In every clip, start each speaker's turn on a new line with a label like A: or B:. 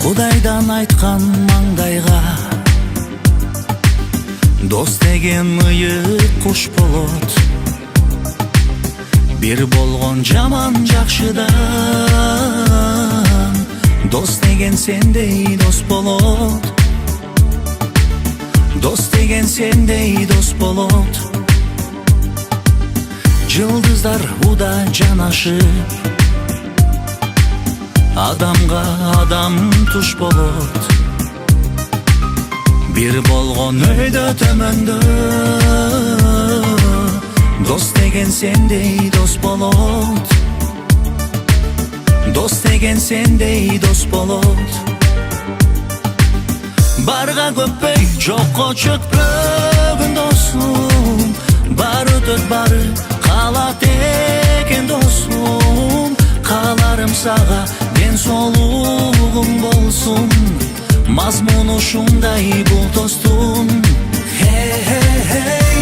A: Кудайдан айткан маңдайга дос деген ыйык куш болот. Бир болгон жаман жакшыдан дос деген сендей дос болот. Дос деген сендей дос болот. Жылдыздар уда жанашып, адамга адам туш болот. Бир болгон өйдө төмөндө дос деген сендей дос болот. Дос деген сендей дос болот. Барга көппөй, жокко чөкпөгөн досум. Бар өтөт бары, калат экен досум. Кааларым сага ден соолугуң болсун. Мазмуну ушундай бул достун.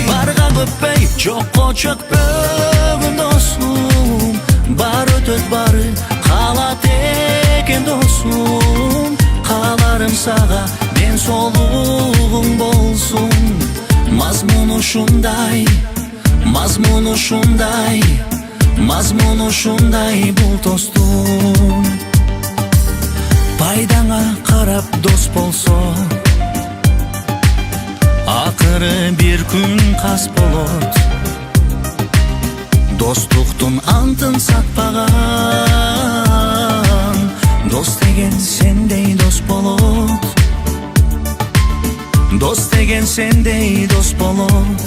A: Барга көппөй, жокко чөкпөгөн досум. Бар өтөт бары, калат экен досум. Кааларым сага ден соолугуң болсун. Мазмуну ушундай, мазмуну ушундай, мазмуну ушундай бул достун. Пайдаңа карап дос болсо, акыры бир күн кас болот. Достуктун антын сатпаган дос деген сендей дос болот. Дос деген сендей дос болот.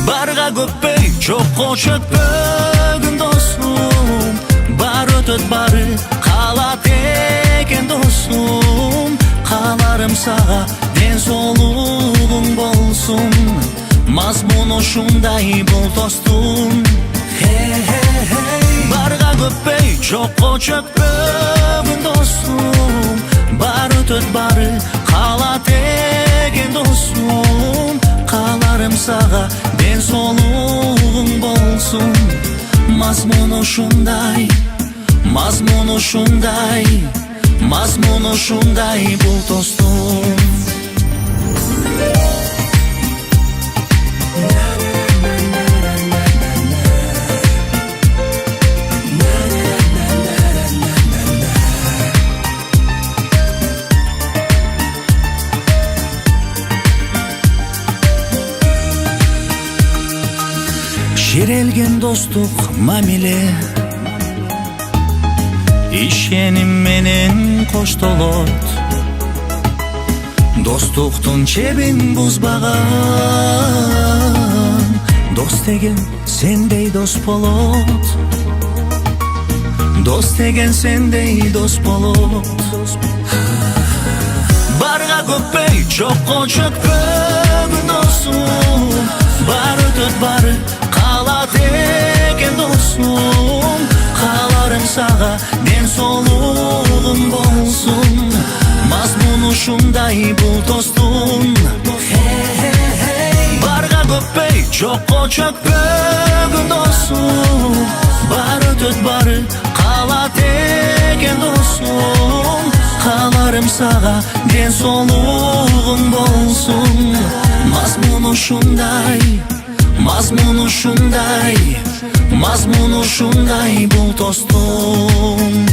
A: Барга көппөй, жокко чөкпөгөн досум. Бар өтөт бары, калат экен досум. Кааларым сага ден соолугуң болсун. Мазмуну ушундай бул достун. Барга көппөй, жокко чөкпөгөн досум. Бар өтөт бары, калат экен досум. Кааларым сага ден соолугуң болсун. Мазмуну ушундай, мазмуну ушундай, мазмуну ушундай бул достун. Ширелген достук мамиле, ишеним менен коштолот. Достуктун чебин бузбаган дос деген сендей дос болот. Дос деген сендей дос болот. Барга көппөй, жокко чөкпөгөн досум. Бар өтөт бары, калат экен досум. Кааларым сага ден соолугуң болсун. Мазмуну ушундай бул достун. Барга көппөй, жокко чөкпөгөн досум. Бар өтөт бары, калат экен досум. Кааларым сага ден соолугуң болсун. Мазмуну ушундай, мазмуну ушундай, мазмуну ушундай бул достун.